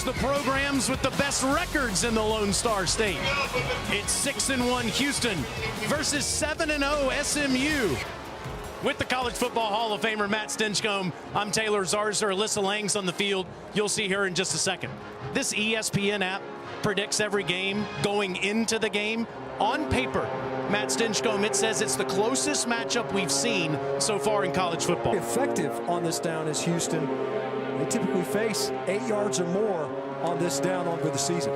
Here's the programs with the best records in the Lone Star State. It's 6-1 Houston versus 7-0 SMU. With the College Football Hall of Famer Matt Stinchcomb, I'm Taylor Zarzer. Alyssa Lang's on the field. You'll see her in just a second. This ESPN app predicts every game going into the game. On paper, Matt Stinchcomb, it says it's the closest matchup we've seen so far in college football. Effective on this down is Houston. They typically face 8 yards or more on this down over the season.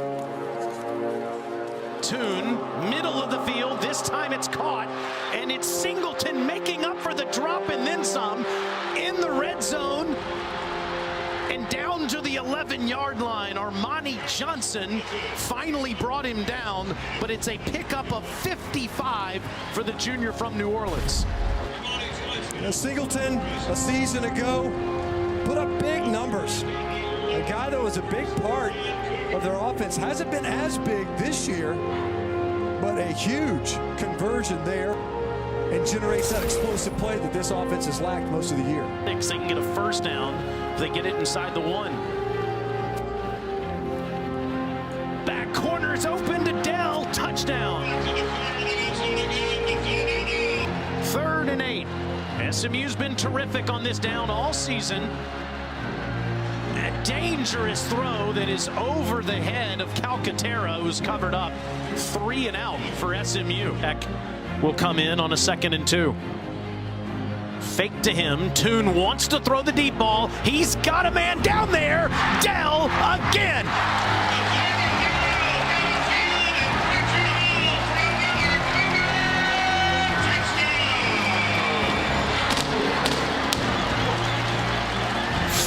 Toon, middle of the field. This time it's caught, and it's Singleton making up for the drop and then some in the red zone. And down to the 11-yard line, Armani Johnson finally brought him down, but it's a pickup of 55 for the junior from New Orleans. Now, Singleton, a season ago, put up big numbers. A guy that was a big part of their offense hasn't been as big this year, but a huge conversion there and generates that explosive play that this offense has lacked most of the year. They can get a first down if they get it inside the 1. Back corner's open to Dell, touchdown. 3rd and 8. SMU's been terrific on this down all season. A dangerous throw that is over the head of Calcaterra, who's covered up. 3 and out for SMU. Heck will come in on a 2nd and 2. Fake to him. Toon wants to throw the deep ball. He's got a man down there. Dell again.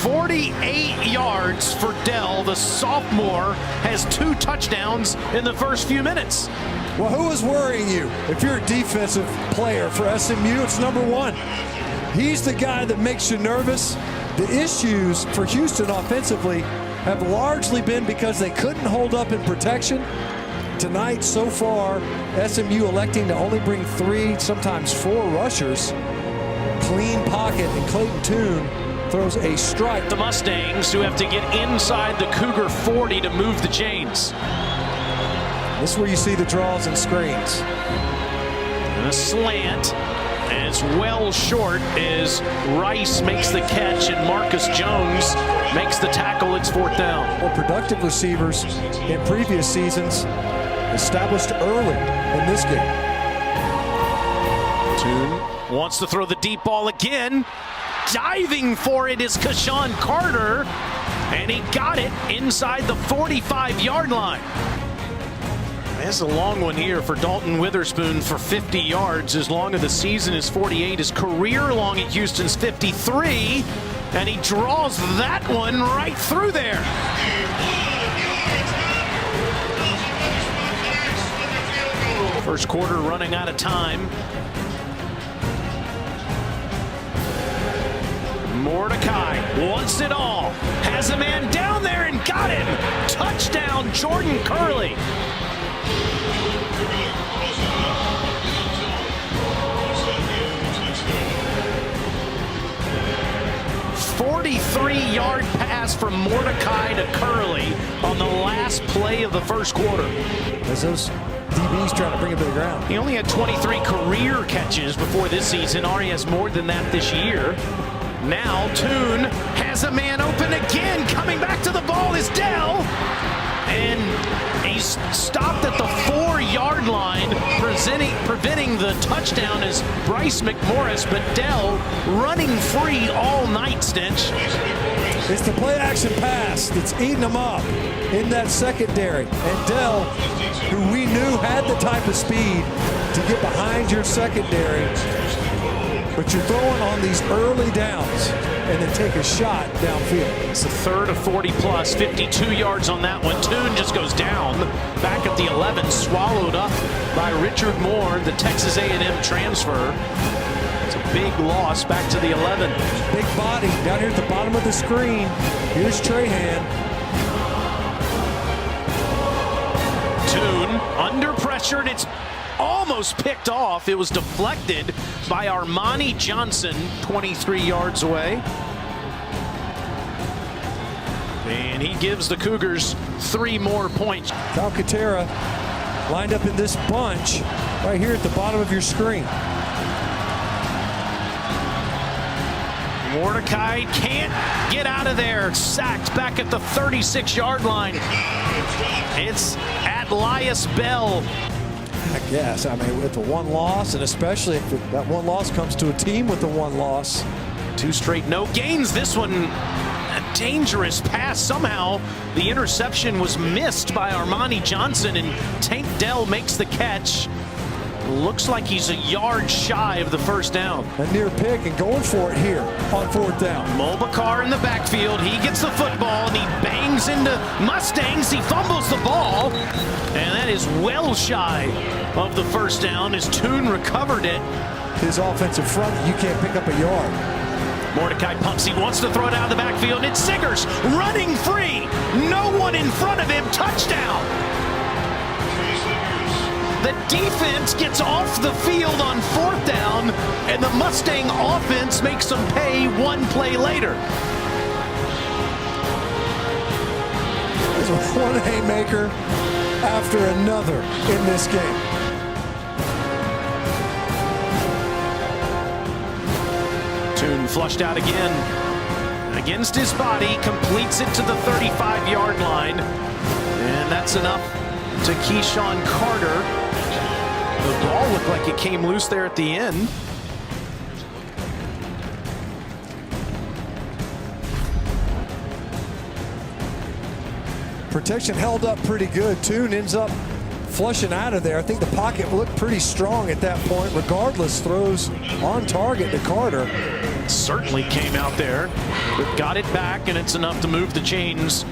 "48 yards for Dell. The sophomore has 2 touchdowns in the first few minutes. Well, who is worrying you? If you're a defensive player for SMU, it's number 1. He's the guy that makes you nervous. The issues for Houston offensively have largely been because they couldn't hold up in protection. Tonight, so far, SMU electing to only bring 3, sometimes 4 rushers. Clean pocket, and Clayton Toon throws a strike. The Mustangs, who have to get inside the Cougar 40 to move the chains. This is where you see the draws and screens. And a slant as well short as Rice makes the catch and Marcus Jones makes the tackle. It's 4th down. More productive receivers in previous seasons established early in this game. Toon wants to throw the deep ball again. Diving for it is Kashawn Carter, and he got it inside the 45-yard line. There's a long one here for Dalton Witherspoon for 50 yards. His long of the season is 48. His career long at Houston's 53, and he draws that one right through there. First quarter running out of time. Mordecai wants it all. Has a man down there and got him. Touchdown, Jordan Curley. 43-yard pass from Mordecai to Curley on the last play of the first quarter. As those DBs trying to bring him to the ground. He only had 23 career catches before this season. Ari has more than that this year. Now Toon has a man open again. Coming back to the ball is Dell. And he's stopped at the 4-yard line, preventing the touchdown is Bryce McMorris, but Dell running free all night, Stench. It's the play-action pass that's eating them up in that secondary. And Dell, who we knew had the type of speed to get behind your secondary, but you're throwing on these early downs and then take a shot downfield. It's the 3rd of 40+, 52 yards on that one. Toon just goes down, back at the 11, swallowed up by Richard Moore, the Texas A&M transfer. It's a big loss back to the 11. Big body down here at the bottom of the screen. Here's Trahan. Toon under pressure, and it's almost picked off. It was deflected by Armani Johnson, 23 yards away. And he gives the Cougars 3 more points. Calcaterra lined up in this bunch right here at the bottom of your screen. Mordecai can't get out of there. Sacked back at the 36-yard line. It's Atlias Bell. I guess. I mean, with the one loss, and especially if that one loss comes to a team with the one loss. 2 straight no gains. This one, a dangerous pass. Somehow the interception was missed by Armani Johnson, and Tank Dell makes the catch. Looks like he's a yard shy of the first down. A near pick and going for it here on 4th down. Mulbacar in the backfield. He gets the football and he bangs into Mustangs. He fumbles the ball, and that is well shy of the first down as Toon recovered it. His offensive front, you can't pick up a yard. Mordecai pumps. He wants to throw it out of the backfield. It's Siggers running free. No one in front of him. Touchdown. The defense gets off the field on 4th down, and the Mustang offense makes them pay 1 play later. There's one haymaker after another in this game. Toon flushed out again. Against his body, completes it to the 35-yard line. And that's enough to Keyshawn Carter. The ball looked like it came loose there at the end. Protection held up pretty good. Toon ends up flushing out of there. I think the pocket looked pretty strong at that point. Regardless, throws on target to Carter. Certainly came out there, but got it back, and it's enough to move the chains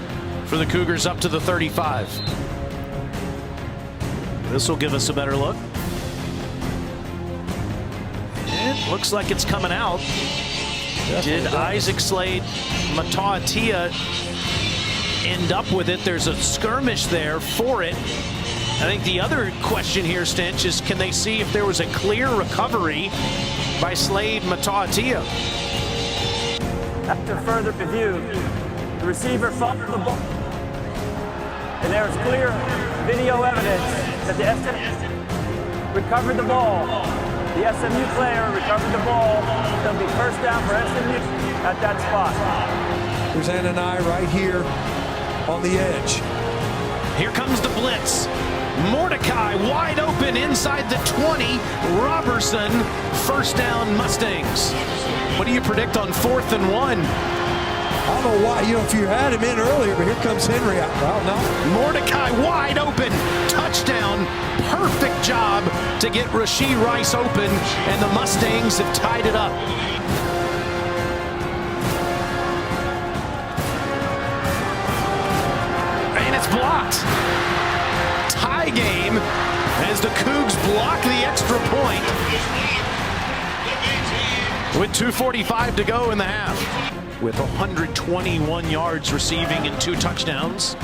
for the Cougars up to the 35. This will give us a better look. It looks like it's coming out. Did Isaac Slade, Mataatia end up with it? There's a skirmish there for it. I think the other question here, Stench, is can they see if there was a clear recovery by Slade Mataatia? After further review, the receiver fumbled the ball, and there is clear video evidence that the SMU recovered the ball. The SMU player recovered the ball. It'll be first down for SMU at that spot. There's Anani right here on the edge. Here comes the blitz. Mordecai wide open inside the 20. Robertson, first down Mustangs. What do you predict on 4th and 1? I don't know why, if you had him in earlier, but here comes Henry out. Well, no. Mordecai wide open, touchdown, perfect job to get Rashee Rice open, and the Mustangs have tied it up. And it's blocked. Tie game as the Cougs block the extra point with 2:45 to go in the half. With 121 yards receiving and 2 touchdowns.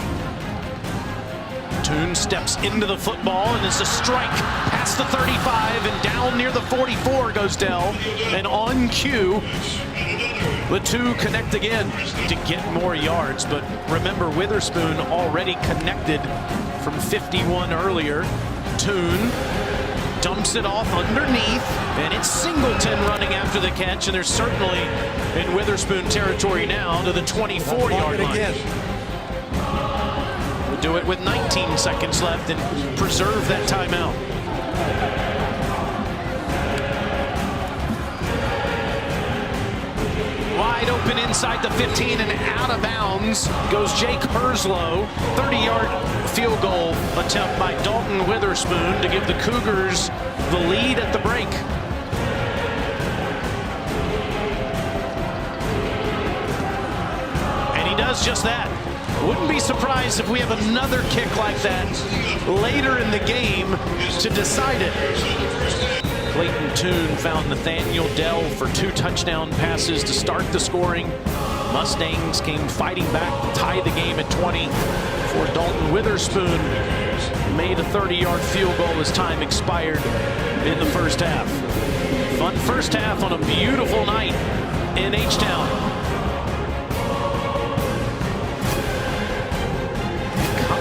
Toon steps into the football, and it's a strike past the 35, and down near the 44 goes Dell. And on cue, the 2 connect again to get more yards. But remember, Witherspoon already connected from 51 earlier. Toon dumps it off underneath, and it's Singleton running after the catch, and they're certainly in Witherspoon territory now to the 24-yard line. Again. We'll do it with 19 seconds left and preserve that timeout. Wide open inside the 15 and out of bounds goes Jake Herslow. 30-yard field goal attempt by Dalton Witherspoon to give the Cougars the lead at the break. And he does just that. Wouldn't be surprised if we have another kick like that later in the game to decide it. Clayton Toon found Nathaniel Dell for 2 touchdown passes to start the scoring. Mustangs came fighting back to tie the game at 20 for Dalton Witherspoon. Made a 30-yard field goal as time expired in the first half. Fun first half on a beautiful night in H-Town.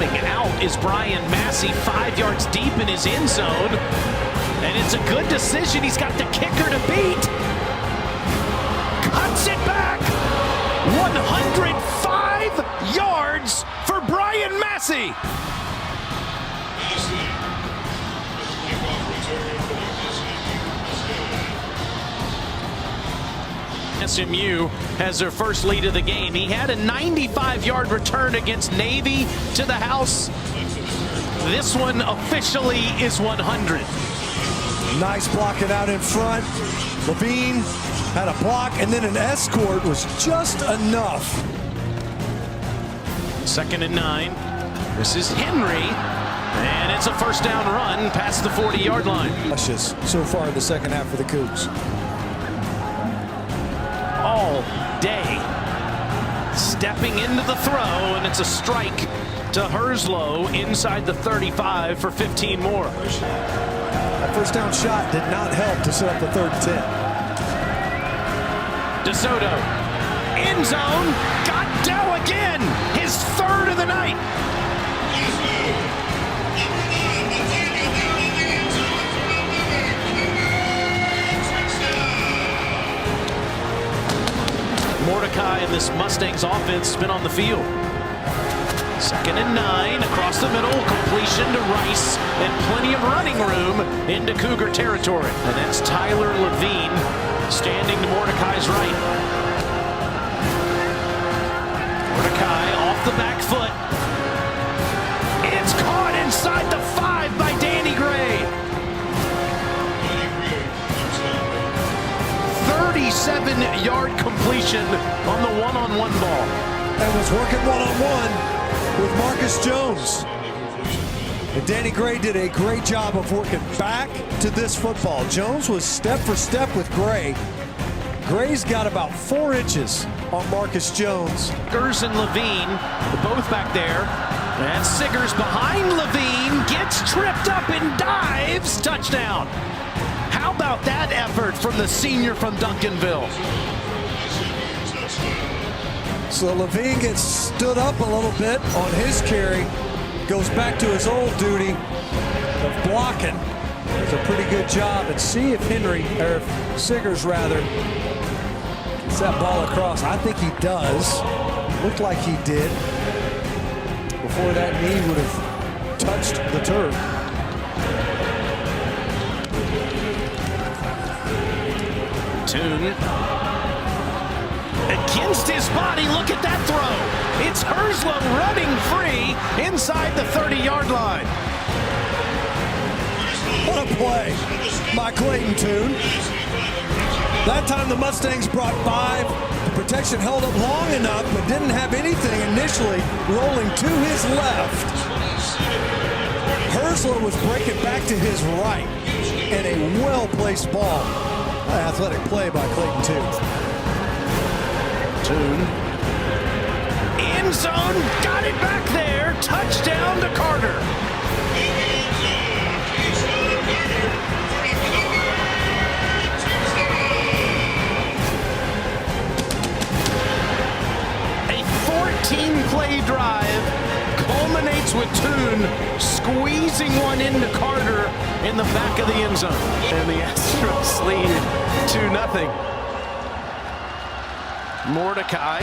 Coming out is Brian Massey, 5 yards deep in his end zone. And it's a good decision. He's got the kicker to beat. Cuts it back. 105 yards for Brian Massey. SMU has their first lead of the game. He had a 95-yard return against Navy to the house. This one officially is 100. Nice blocking out in front. Levine had a block, and then an escort was just enough. 2nd and 9. This is Henry, and it's a first down run past the 40-yard line. So far in the second half for the Cougs. All day. Stepping into the throw, and it's a strike to Herslow inside the 35 for 15 more. That first down shot did not help to set up the 3rd and 10. DeSoto, end zone, got Dell again, his 3rd of the night. Mordecai and this Mustangs offense has been on the field. 2nd and 9, across the middle, completion to Rice, and plenty of running room into Cougar territory. And that's Tyler Levine standing to Mordecai's right. Mordecai off the back foot. It's caught inside the 5 by Danny Gray. 37-yard completion on the one-on-one ball. And was working one-on-one with Marcus Jones. And Danny Gray did a great job of working back to this football. Jones was step for step with Gray. Gray's got about 4 inches on Marcus Jones. Siggers and Levine, both back there. And Siggers behind Levine, gets tripped up and dives. Touchdown. How about that effort from the senior from Duncanville? So Levine gets stood up a little bit on his carry, goes back to his old duty of blocking. Does a pretty good job, and see if Henry, or if Siggers rather, gets that ball across. I think he does. Looked like he did before that knee would have touched the turf. Tune against his body. Look at that throw. It's Herslow running free inside the 30-yard line. What a play by Clayton Tune. That time the Mustangs brought 5. The protection held up long enough, but didn't have anything initially rolling to his left. Herslow was breaking back to his right, and a well-placed ball. Athletic play by Clayton Tune. Tune. End zone, got it back there. Touchdown to Carter. A 14-play drive culminates with Tune squeezing one into Carter in the back of the end zone. And the Astros lead 2-0. Mordecai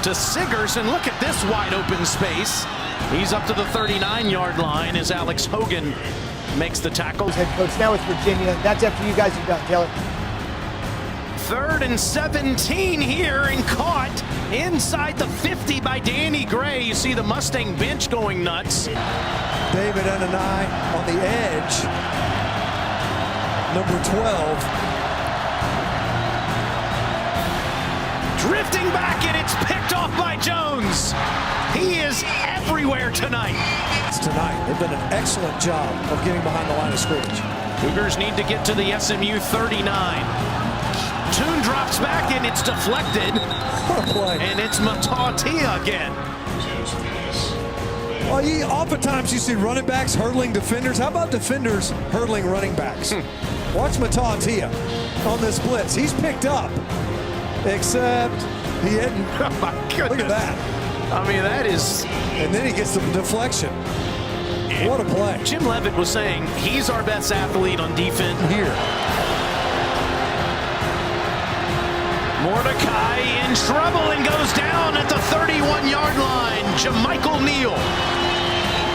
to Siggers, and look at this wide open space. He's up to the 39-yard line as Alex Hogan makes the tackle. Head coach, now it's Virginia. That's after you guys are done, Taylor. 3rd and 17 here, and caught inside the 50 by Danny Gray. You see the Mustang bench going nuts. David Ananai on the edge. Number 12. Drifting back, and it's picked off by Jones. He is everywhere tonight. Tonight, they've done an excellent job of getting behind the line of scrimmage. Cougars need to get to the SMU 39. Tune drops back, and it's deflected. What a play. And it's Matautia again. Well, oftentimes you see running backs hurdling defenders. How about defenders hurdling running backs? Watch Matautia on this blitz. He's picked up, except he hadn't. Oh my goodness. Look at that. I mean, that is... And then he gets the deflection. What a play. Jim Levitt was saying he's our best athlete on defense here. Mordecai in trouble and goes down at the 31-yard line. Jamichael Neal.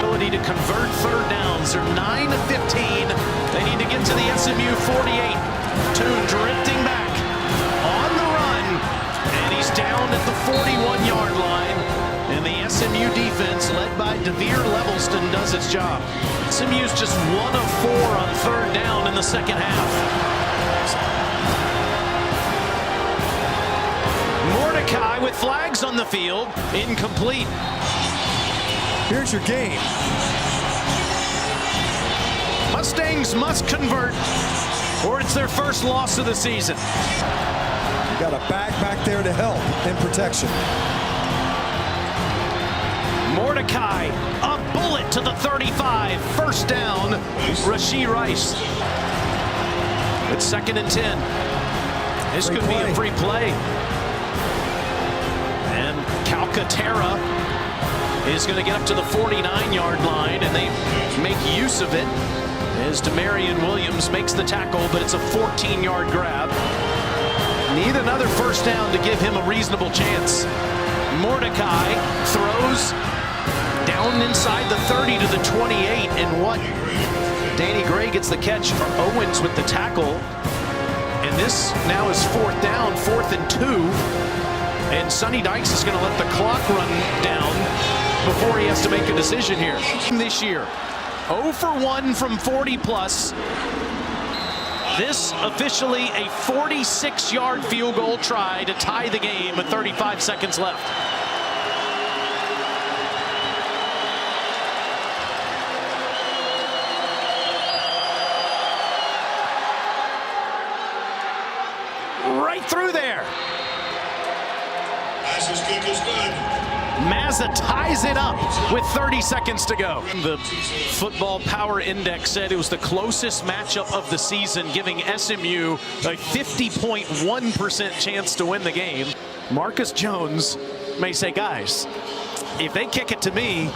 Ability to convert third downs. They're 9 of 15. They need to get to the SMU 48. Toon drifting back on the run. And he's down at the 41-yard line. And the SMU defense, led by DeVere Levelston, does its job. SMU's just 1 of 4 on third down in the second half. Mordecai with flags on the field, incomplete. Here's your game. Mustangs must convert, or it's their first loss of the season. You got a back there to help in protection. Mordecai, a bullet to the 35. First down, Rashee Rice. It's 2nd and 10. This could be a free play. And Calcaterra is going to get up to the 49-yard line, and they make use of it as Demarion Williams makes the tackle, but it's a 14-yard grab. Need another first down to give him a reasonable chance. Mordecai throws down inside the 30 to the 28, and what? Danny Gray gets the catch. Owens with the tackle, and this now is 4th down, 4th and 2, and Sonny Dykes is going to let the clock run down before he has to make a decision here. This year, 0 for 1 from 40 plus. This officially a 46-yard field goal try to tie the game with 35 seconds left. Right through there. Mazza ties it up with 30 seconds to go. The Football Power Index said it was the closest matchup of the season, giving SMU a 50.1% chance to win the game. Marcus Jones may say, guys, if they kick it to me,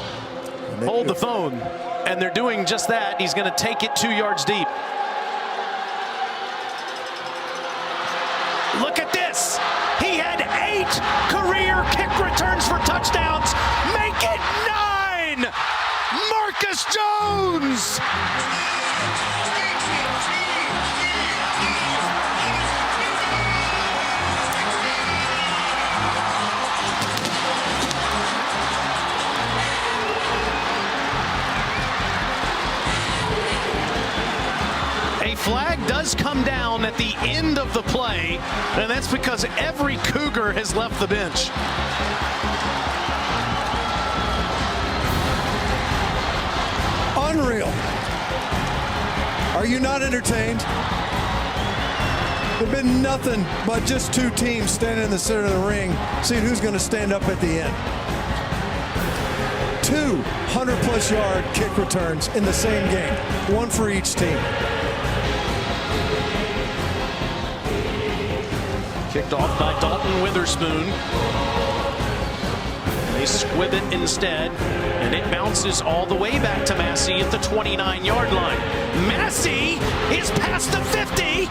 hold the phone. And they're doing just that. He's going to take it 2 yards deep. Look at this. He had 8 career kick returns for touchdowns. Make it 9. Marcus Jones. A flag does come down at the end of the play, and that's because every Cougar has left the bench. Unreal. Are you not entertained? There's been nothing but just 2 teams standing in the center of the ring, seeing who's going to stand up at the end. 2 100-plus yard kick returns in the same game, 1 for each team. Kicked off by Dalton Witherspoon. They squib it instead, and it bounces all the way back to Massey at the 29-yard line. Massey is past the 50.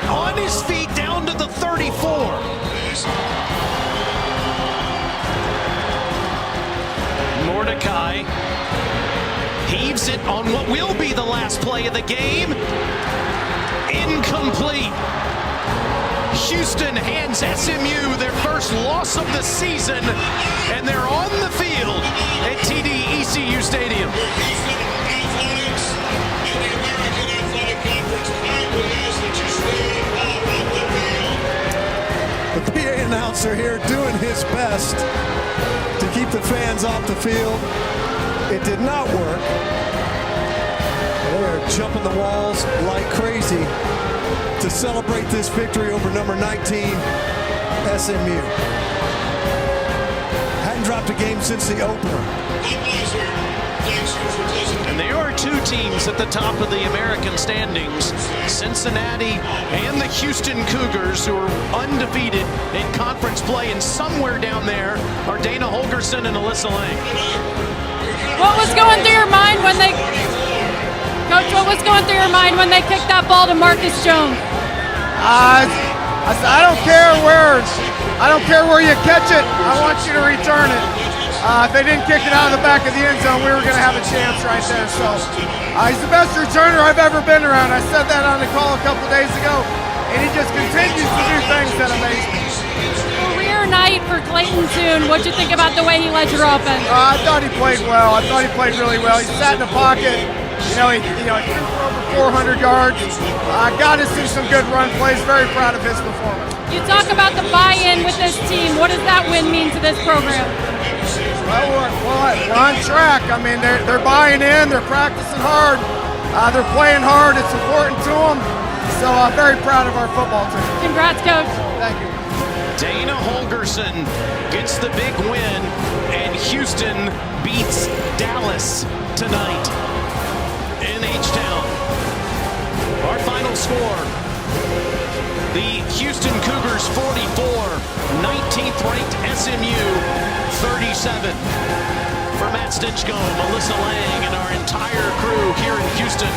On his feet down to the 34. Mordecai heaves it on what will be the last play of the game. Incomplete. Houston hands SMU their first loss of the season, and they're on the field at TD ECU Stadium. The PA announcer here doing his best to keep the fans off the field. It did not work. They're jumping the walls like crazy to celebrate this victory over number 19, SMU. Hadn't dropped a game since the opener. And there are two teams at the top of the American standings, Cincinnati and the Houston Cougars, who are undefeated in conference play. And somewhere down there are Dana Holgerson and Alyssa Lang. What was going through your mind when they, Coach, what was going through your mind when they kicked that ball to Marcus Jones? I don't care where you catch it. I want you to return it. If they didn't kick it out of the back of the end zone, we were going to have a chance right there. So he's the best returner I've ever been around. I said that on the call a couple days ago, and he just continues to do things that amaze me. Career night for Clayton Tune. What'd you think about the way he led your offense? I thought he played well. I thought he played really well. He sat in the pocket. He threw for over 400 yards. Got to see some good run plays. Very proud of his performance. You talk about the buy-in with this team. What does that win mean to this program? Well, we're on track. I mean, they're buying in. They're practicing hard. They're playing hard. It's important to them. So I'm very proud of our football team. Congrats, Coach. Thank you. Dana Holgerson gets the big win, and Houston beats Dallas tonight in H-Town. Our final score, the Houston Cougars 44, 19th ranked SMU 37. For Matt Stinchcomb, Alyssa Lang, and our entire crew here in Houston,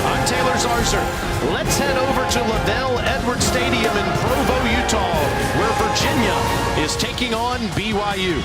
I'm Taylor Zarzer. Let's head over to Lavelle Edwards Stadium in Provo, Utah, where Virginia is taking on BYU.